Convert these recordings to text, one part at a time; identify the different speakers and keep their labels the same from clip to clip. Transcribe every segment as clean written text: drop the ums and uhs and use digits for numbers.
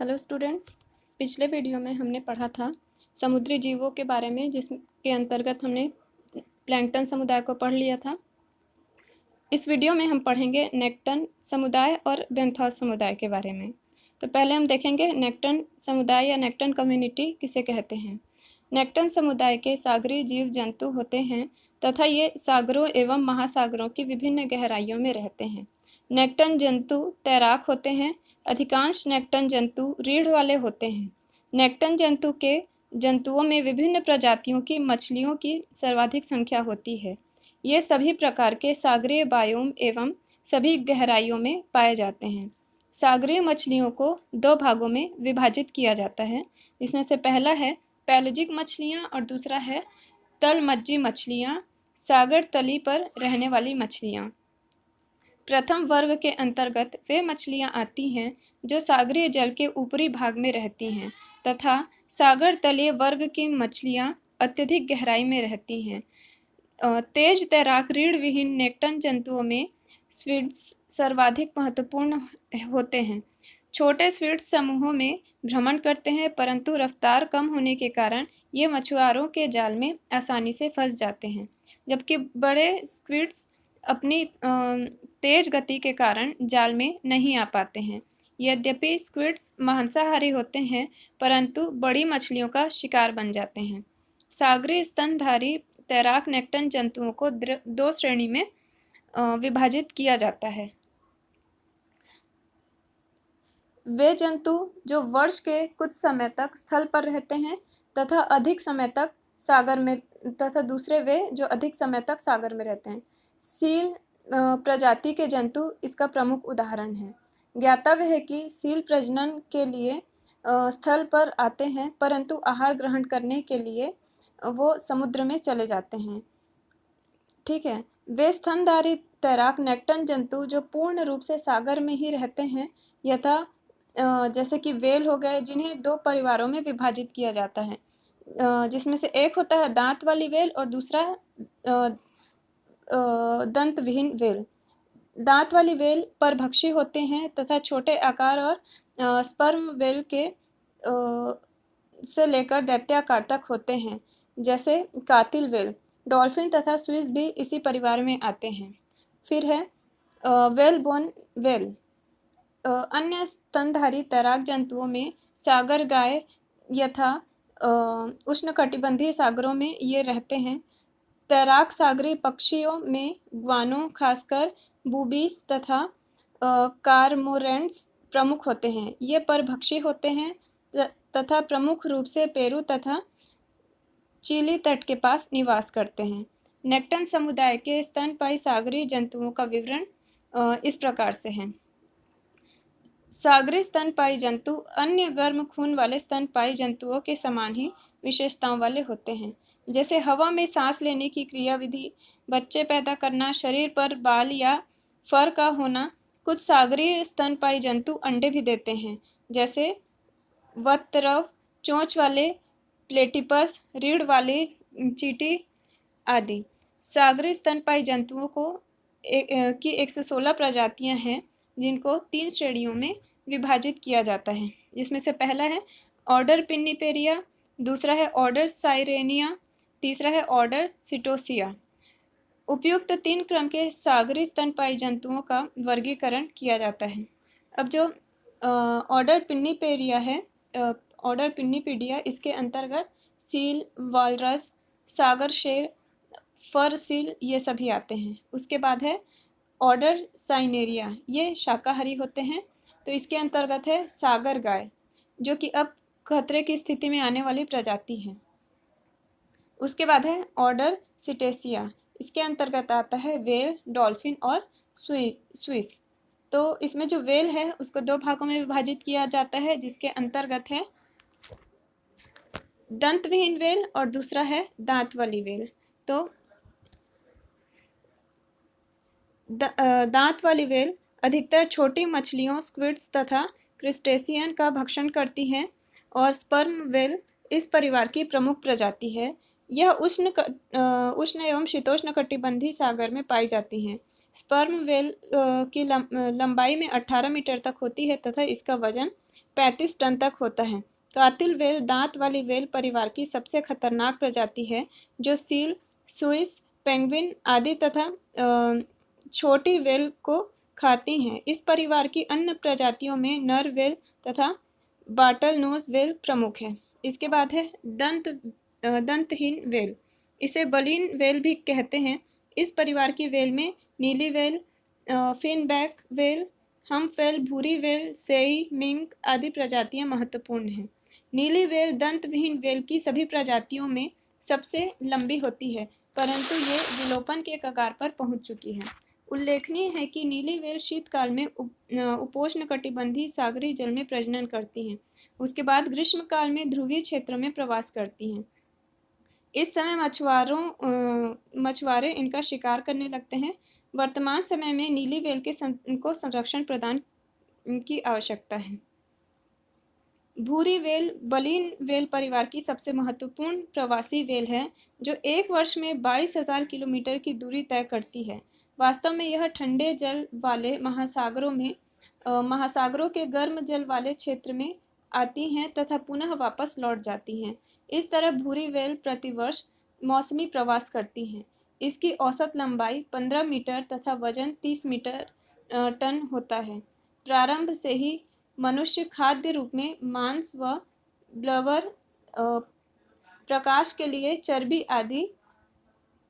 Speaker 1: Hello students, पिछले video में हमने पढ़ा था समुद्री जीवों के बारे में, जिसके अंतर्गत हमने प्लैंकटन समुदाय को पढ़ लिया था। इस वीडियो में हम पढ़ेंगे नेक्टन समुदाय और बेंथोस समुदाय के बारे में। तो पहले हम देखेंगे नेक्टन समुदाय या नेक्टन कम्युनिटी किसे कहते हैं। नेक्टन समुदाय के सागरीय जीव जंतु होते हैं तथा ये सागरों एवं महासागरों की विभिन्न गहराइयों में रहते हैं। नेक्टन जंतु तैराक होते हैं। अधिकांश नेक्टन जंतु रीढ़ वाले होते हैं। नेक्टन जंतुओं में विभिन्न प्रजातियों की मछलियों की सर्वाधिक संख्या होती है। ये सभी प्रकार के सागरीय बायोम एवं सभी गहराइयों में पाए जाते हैं। सागरीय मछलियों को दो भागों में विभाजित किया जाता है, जिसमें से पहला है पेलेजिक मछलियाँ और दूसरा है तलमज्जी मछलियाँ, सागर तली पर रहने वाली मछलियाँ। प्रथम वर्ग के अंतर्गत वे मछलियाँ आती हैं जो सागरीय जल के ऊपरी भाग में रहती हैं तथा सागर तलीय वर्ग की मछलियाँ अत्यधिक गहराई में रहती हैं। तेज तैराक रीढ़ विहीन नेक्टन जंतुओं में स्क्विड्स सर्वाधिक महत्वपूर्ण होते हैं। छोटे स्क्विड्स समूहों में भ्रमण करते हैं, परंतु रफ्तार कम होने के कारण ये मछुआरों के जाल में आसानी से फंस जाते हैं, जबकि बड़े स्क्विड्स अपनी तेज गति के कारण जाल में नहीं आ पाते हैं। यद्यपि स्क्विड्स मांसाहारी होते हैं, परंतु बड़ी मछलियों का शिकार बन जाते हैं। सागरीय स्तनधारी तैराक नेक्टन जंतुओं को दो श्रेणी में विभाजित किया जाता है। वे जंतु जो वर्ष के कुछ समय तक स्थल पर रहते हैं तथा अधिक समय तक सागर में, तथा दूसरे वे जो अधिक समय तक सागर में रहते हैं। सील प्रजाति के जंतु इसका प्रमुख उदाहरण है। ज्ञातव्य है कि सील प्रजनन के लिए स्थल पर आते हैं, परंतु आहार ग्रहण करने के लिए वो समुद्र में चले जाते हैं। ठीक है, वे स्तनधारी तैराक नेक्टन जंतु जो पूर्ण रूप से सागर में ही रहते हैं, यथा जैसे कि वेल हो गए, जिन्हें दो परिवारों में विभाजित किया जाता है, जिसमें से एक होता है दांत वाली वेल और दूसरा दंत विहीन वेल। दांत वाली वेल परभक्षी होते हैं तथा छोटे आकार और स्पर्म वेल के से लेकर दैत्याकार तक होते हैं, जैसे कातिल वेल। डॉल्फिन तथा स्विस भी इसी परिवार में आते हैं। फिर है वेल बोन वेल। अन्य स्तनधारी तैराक जंतुओं में सागर गाय यथा उष्णकटिबंधीय सागरों में ये रहते हैं। तैराक सागरीय पक्षियों में ग्वानो, खासकर बूबीज तथा कारमोरेंट्स प्रमुख होते हैं। ये परभक्षी होते हैं तथा प्रमुख रूप से पेरू तथा चिली तट के पास निवास करते हैं। नेक्टन समुदाय के स्तनपायी सागरीय जंतुओं का विवरण इस प्रकार से है। सागरीय स्तनपायी जंतु अन्य गर्म खून वाले स्तनपायी जंतुओं के समान ही विशेषताओं वाले होते हैं, जैसे हवा में सांस लेने की क्रियाविधि, बच्चे पैदा करना, शरीर पर बाल या फर का होना। कुछ सागरीय स्तनपायी जंतु अंडे भी देते हैं, जैसे वत्रव, चोंच वाले प्लेटिपस, रीढ़ वाले चींटी आदि। सागरीय स्तनपायी जंतुओं की 116 प्रजातियां हैं, जिनको 3 श्रेणियों में विभाजित किया जाता है, जिसमें से पहला है ऑर्डर पिन्नीपेरिया, दूसरा है ऑर्डर साइरेनिया, तीसरा है ऑर्डर सिटोसिया। उपयुक्त 3 क्रम के सागरीय स्तनपायी जंतुओं का वर्गीकरण किया जाता है। अब जो ऑर्डर पिन्नीपेरिया है, ऑर्डर पिन्नीपीडिया, इसके अंतर्गत सील, वालरस, सागर शेर, फर सील ये सभी आते हैं। उसके बाद है ऑर्डर साइनेरिया, ये शाकाहारी होते हैं, तो इसके अंतर्गत है सागर गाय, जो कि अब खतरे की स्थिति में आने वाली प्रजाति है। उसके बाद है ऑर्डर सिटेसिया, इसके अंतर्गत आता है वेल, डॉल्फिन और स्विस। तो इसमें जो वेल है उसको 2 भागों में विभाजित किया जाता है, जिसके अंतर्गत है दंतविहीन वेल और दूसरा है दांत वाली वेल। तो दांत वाली वेल अधिकतर छोटी मछलियों, स्क्विड्स तथा क्रिस्टेशियन का भक्षण करती हैं और स्पर्म वेल इस परिवार की प्रमुख प्रजाति है। यह उष्ण एवं शीतोष्ण कटिबंधीय सागर में पाई जाती हैं। स्पर्म वेल की लंबाई में 18 मीटर तक होती है तथा इसका वजन 35 टन तक होता है। कातिल वेल दांत वाली वेल परिवार की सबसे खतरनाक प्रजाति है जो सील, स्विस, पेंगुइन आदि तथा छोटी वेल को खाती हैं। इस परिवार की अन्य प्रजातियों में नर वेल तथा बाटल नोज वेल प्रमुख है। इसके बाद है दंतहीन वेल, इसे बलीन वेल भी कहते हैं। इस परिवार की वेल में नीली वेल, फिनबैक वेल, हम्पवेल, भूरी वेल, सेई, मिंक आदि प्रजातियां महत्वपूर्ण हैं। नीली वेल दंतविहीन वेल की सभी प्रजातियों में सबसे लंबी होती है, परंतु ये विलोपन के कगार पर पहुंच चुकी है। उल्लेखनीय है कि नीली वेल शीतकाल में उपोष्णकटिबंधीय सागरीय जल में प्रजनन करती हैं। उसके बाद ग्रीष्मकाल में ध्रुवीय क्षेत्रों में प्रवास करती हैं। इस समय मछुआरे इनका शिकार करने लगते हैं। वर्तमान समय में नीली वेल को संरक्षण प्रदान की आवश्यकता है। भूरी वेल बलीन वेल परिवार की सबसे महत्वपूर्ण प्रवासी वेल है जो एक वर्ष में 22,000 किलोमीटर की दूरी तय करती है। वास्तव में यह ठंडे जल वाले महासागरों के गर्म जल वाले क्षेत्र में आती हैं तथा पुनः वापस लौट जाती हैं। इस तरह भूरी वेल प्रतिवर्ष मौसमी प्रवास करती हैं। इसकी औसत लंबाई 15 मीटर तथा वजन 30 मीटर टन होता है। प्रारंभ से ही मनुष्य खाद्य रूप में मांस व ब्लवर प्रकाश के लिए चर्बी आदि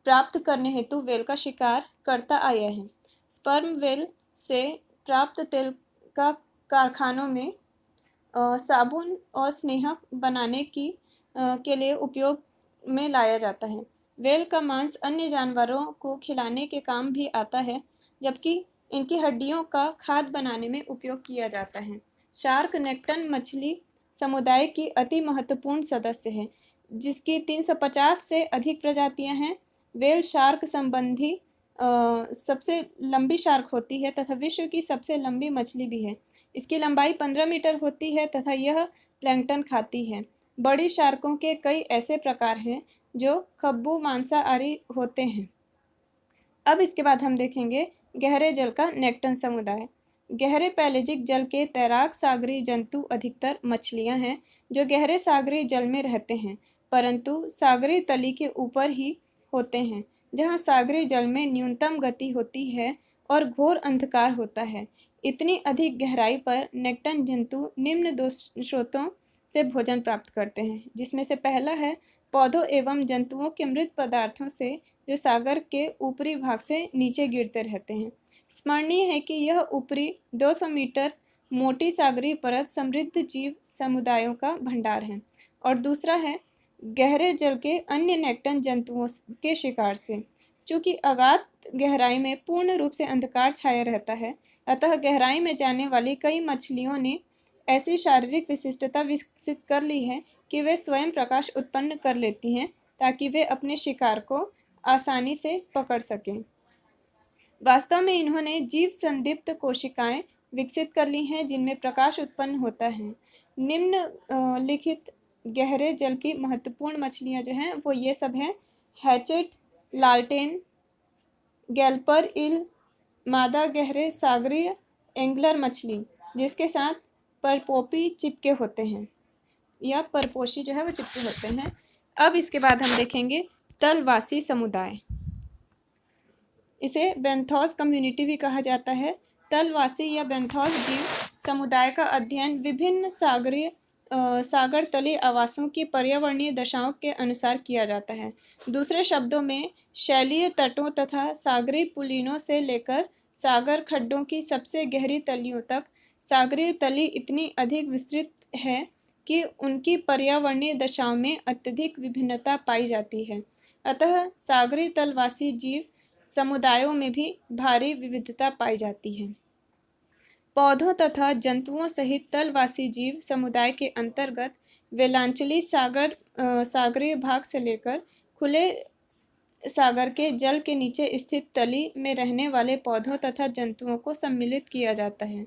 Speaker 1: प्राप्त करने हेतु वेल का शिकार करता आया है। स्पर्म वेल से प्राप्त तेल का कारखानों में साबुन और स्नेहक बनाने के लिए उपयोग में लाया जाता है। वेल का मांस अन्य जानवरों को खिलाने के काम भी आता है, जबकि इनकी हड्डियों का खाद बनाने में उपयोग किया जाता है। शार्क नेक्टन मछली समुदाय की अति महत्वपूर्ण सदस्य है, जिसकी 350 से अधिक प्रजातियां हैं। वेल शार्क संबंधी सबसे लंबी शार्क होती है तथा विश्व की सबसे लंबी मछली भी है। इसकी लंबाई 15 मीटर होती है तथा यह प्लैंकटन खाती है। बड़ी शार्कों के कई ऐसे प्रकार हैं जो खब्बू मांसाहारी होते हैं। अब इसके बाद हम देखेंगे गहरे जल का नेक्टन समुदाय। गहरे पैलेजिक जल के तैराक सागरीय जंतु अधिकतर मछलियां हैं जो गहरे सागरीय जल में रहते हैं, परंतु सागरीय तली के ऊपर ही होते हैं, जहां सागरीय जल में न्यूनतम गति होती है और घोर अंधकार होता है। इतनी अधिक गहराई पर नेक्टन जंतु निम्न दो स्रोतों से भोजन प्राप्त करते हैं, जिसमें से पहला है पौधों एवं जंतुओं के मृत पदार्थों से जो सागर के ऊपरी भाग से नीचे गिरते रहते हैं। स्मरणीय है कि यह ऊपरी 200 मीटर मोटी सागरीय परत समृद्ध जीव समुदायों का भंडार है। और दूसरा है गहरे जल के अन्य नेक्टन जंतुओं के शिकार से। चूँकि अगाध गहराई में पूर्ण रूप से अंधकार छाया रहता है, अतः गहराई में जाने वाली कई मछलियों ने ऐसी शारीरिक विशिष्टता विकसित कर ली है कि वे स्वयं प्रकाश उत्पन्न कर लेती हैं ताकि वे अपने शिकार को आसानी से पकड़ सकें। वास्तव में इन्होंने जीव संदीप्त कोशिकाएं विकसित कर ली हैं जिनमें प्रकाश उत्पन्न होता है। निम्नलिखित गहरे जल की महत्वपूर्ण मछलियां जो हैं वो ये सब हैं: हैचेट, लालटेन, गैल्पर ईल, मादा गहरे सागरीय एंगलर मछली जिसके साथ परपोपी चिपके होते हैं या परपोशी जो है वो चिपके होते हैं। अब इसके बाद हम देखेंगे तलवासी समुदाय। इसे बेंथोस कम्युनिटी भी कहा जाता है। तलवासी या बेंथोस जीव समुदाय का अध्ययन विभिन्न सागर तलीय आवासों की पर्यावरणीय दशाओं के अनुसार किया जाता है। दूसरे शब्दों में शैलीय तटों तथा सागरीय पुलिनों से लेकर सागर खड्डों की सबसे गहरी तलियों तक सागरीय तली इतनी अधिक विस्तृत है कि उनकी पर्यावरणीय दशाओं में अत्यधिक विभिन्नता पाई जाती है। अतः सागरीय तलवासी जीव समुदायों में भी भारी विविधता पाई जाती है। पौधों तथा जंतुओं सहित तलवासी जीव समुदाय के अंतर्गत वेलांचली सागरीय भाग से लेकर खुले सागर के जल के नीचे स्थित तली में रहने वाले पौधों तथा जंतुओं को सम्मिलित किया जाता है।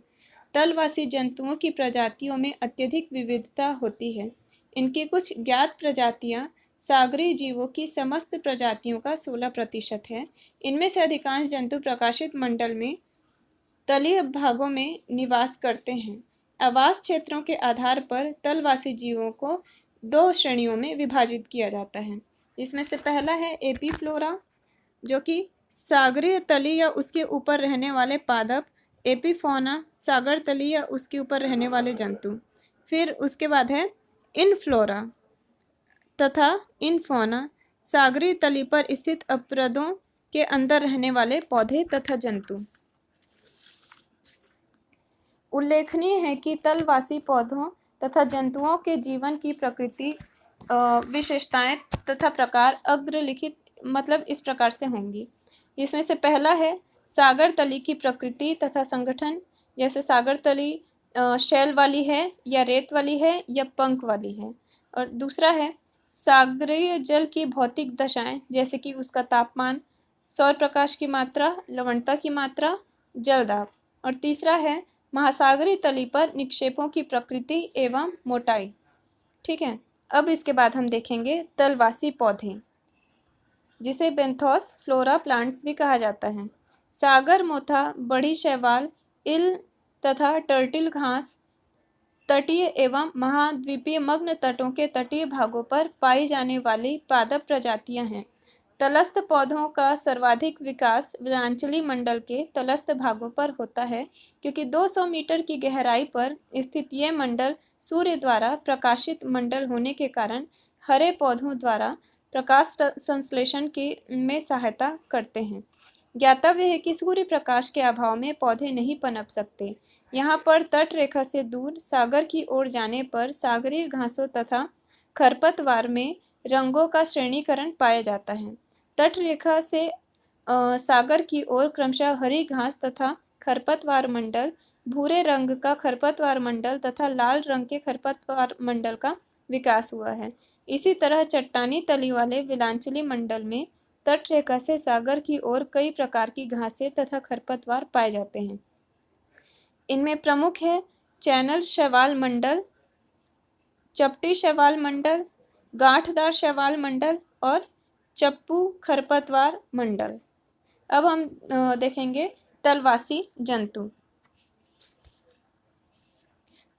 Speaker 1: तलवासी जंतुओं की प्रजातियों में अत्यधिक विविधता होती है। इनकी कुछ ज्ञात प्रजातियां सागरीय जीवों की समस्त प्रजातियों का 16% है। इनमें से अधिकांश जंतु प्रकाशित मंडल में तलीय भागों में निवास करते हैं। आवास क्षेत्रों के आधार पर तलवासी जीवों को 2 श्रेणियों में विभाजित किया जाता है। इसमें से पहला है एपीफ्लोरा, जो कि सागरीय तली या उसके ऊपर रहने वाले पादप। एपीफौना, सागर तली या उसके ऊपर रहने वाले जंतु। फिर उसके बाद है इनफ्लोरा तथा इनफौना, सागरीय तली पर स्थित अपरदों के अंदर रहने वाले पौधे तथा जंतु। उल्लेखनीय है कि तलवासी पौधों तथा जंतुओं के जीवन की प्रकृति, विशेषताएं तथा प्रकार अग्रलिखित मतलब इस प्रकार से होंगी। इसमें से पहला है सागर तली की प्रकृति तथा संगठन, जैसे सागर तली शैल वाली है या रेत वाली है या पंख वाली है। और दूसरा है सागरीय जल की भौतिक दशाएं, जैसे कि उसका तापमान, सौर प्रकाश की मात्रा, लवणता की मात्रा, जल दाब। और तीसरा है महासागरीय तली पर निक्षेपों की प्रकृति एवं मोटाई। ठीक है, अब इसके बाद हम देखेंगे तलवासी पौधे, जिसे बेंथोस फ्लोरा प्लांट्स भी कहा जाता है। सागर मोथा, बड़ी शैवाल, इल तथा टर्टिल घास तटीय एवं महाद्वीपीय मग्न तटों के तटीय भागों पर पाई जाने वाली पादप प्रजातियां हैं। तलस्थ पौधों का सर्वाधिक विकास विलांचली मंडल के तलस्थ भागों पर होता है, क्योंकि 200 मीटर की गहराई पर स्थित ये मंडल सूर्य द्वारा प्रकाशित मंडल होने के कारण हरे पौधों द्वारा प्रकाश संश्लेषण में सहायता करते हैं। ज्ञातव्य है कि सूर्य प्रकाश के अभाव में पौधे नहीं पनप सकते। यहाँ पर तट रेखा से दूर सागर की ओर जाने पर सागरीय घासों तथा खरपतवार में रंगों का श्रेणीकरण पाया जाता है। तट रेखा से सागर की ओर क्रमशः हरी घास तथा खरपतवार मंडल, भूरे रंग का खरपतवार मंडल तथा लाल रंग के खरपतवार मंडल का विकास हुआ है। इसी तरह चट्टानी तली वाले विलांचली मंडल में तट रेखा से सागर की ओर कई प्रकार की घासें तथा खरपतवार पाए जाते हैं। इनमें प्रमुख है चैनल शैवाल मंडल, चपटी शैवाल मंडल, गांठदार शैवाल मंडल और चप्पू खरपतवार मंडल। अब हम देखेंगे तलवासी जंतु।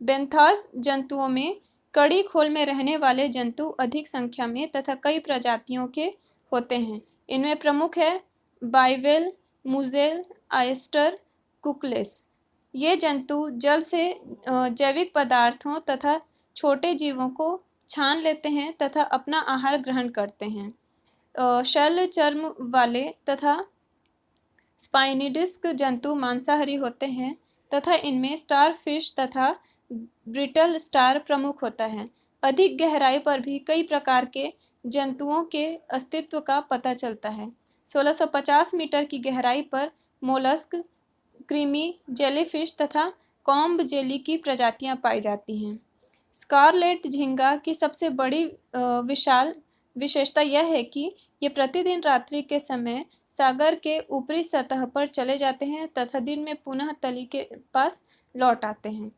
Speaker 1: बेंथोस जंतुओं में कड़ी खोल में रहने वाले जंतु अधिक संख्या में तथा कई प्रजातियों के होते हैं। इनमें प्रमुख है बाइवेल, मुजेल, आयस्टर, कुकलेस। ये जंतु जल से जैविक पदार्थों तथा छोटे जीवों को छान लेते हैं तथा अपना आहार ग्रहण करते हैं। शैल चर्म वाले तथा स्पाइनिडिस्क जंतु मांसाहारी होते हैं तथा इनमें स्टार फिश तथा ब्रिटल स्टार प्रमुख होता है। अधिक गहराई पर भी कई प्रकार के जंतुओं के अस्तित्व का पता चलता है। 1650 मीटर की गहराई पर मोलस्क, क्रीमी, जेलीफिश तथा कॉम्ब जेली की प्रजातियां पाई जाती हैं। स्कारलेट झींगा की सबसे बड़ी विशाल विशेषता यह है कि ये प्रतिदिन रात्रि के समय सागर के ऊपरी सतह पर चले जाते हैं तथा दिन में पुनः तली के पास लौट आते हैं।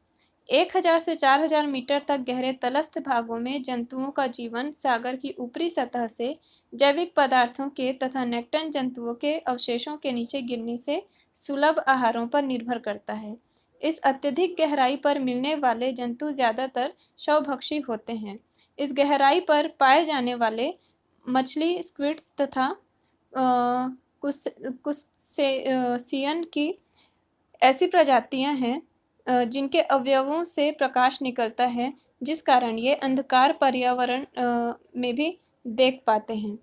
Speaker 1: 1000 से 4000 मीटर तक गहरे तलस्थ भागों में जंतुओं का जीवन सागर की ऊपरी सतह से जैविक पदार्थों के तथा नेक्टन जंतुओं के अवशेषों के नीचे गिरने से सुलभ आहारों पर निर्भर करता है। इस अत्यधिक गहराई पर मिलने वाले जंतु ज़्यादातर शवभक्षी होते हैं। इस गहराई पर पाए जाने वाले मछली, स्क्विड्स तथा कुस्सेसियन की ऐसी प्रजातियां हैं जिनके अवयवों से प्रकाश निकलता है, जिस कारण ये अंधकार पर्यावरण में भी देख पाते हैं।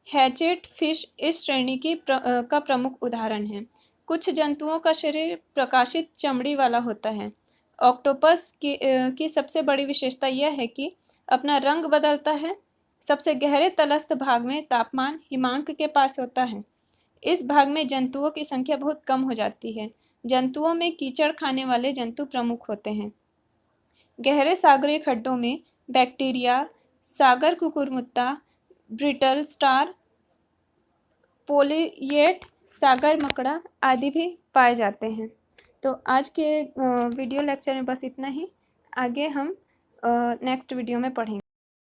Speaker 1: हैचेट फिश इस श्रेणी का प्रमुख उदाहरण है। कुछ जंतुओं का शरीर प्रकाशित चमड़ी वाला होता है। ऑक्टोपस की सबसे बड़ी विशेषता यह है कि अपना रंग बदलता है। सबसे गहरे तलस्थ भाग में तापमान हिमांक के पास होता है। इस भाग में जंतुओं की संख्या बहुत कम हो जाती है। जंतुओं में कीचड़ खाने वाले जंतु प्रमुख होते हैं। गहरे सागरीय खड्डों में बैक्टीरिया, सागर कुकुरमुत्ता, ब्रिटल स्टार, पोलिएट, सागर मकड़ा आदि भी पाए जाते हैं। तो आज के वीडियो लेक्चर में बस इतना ही। आगे हम नेक्स्ट वीडियो में पढ़ेंगे।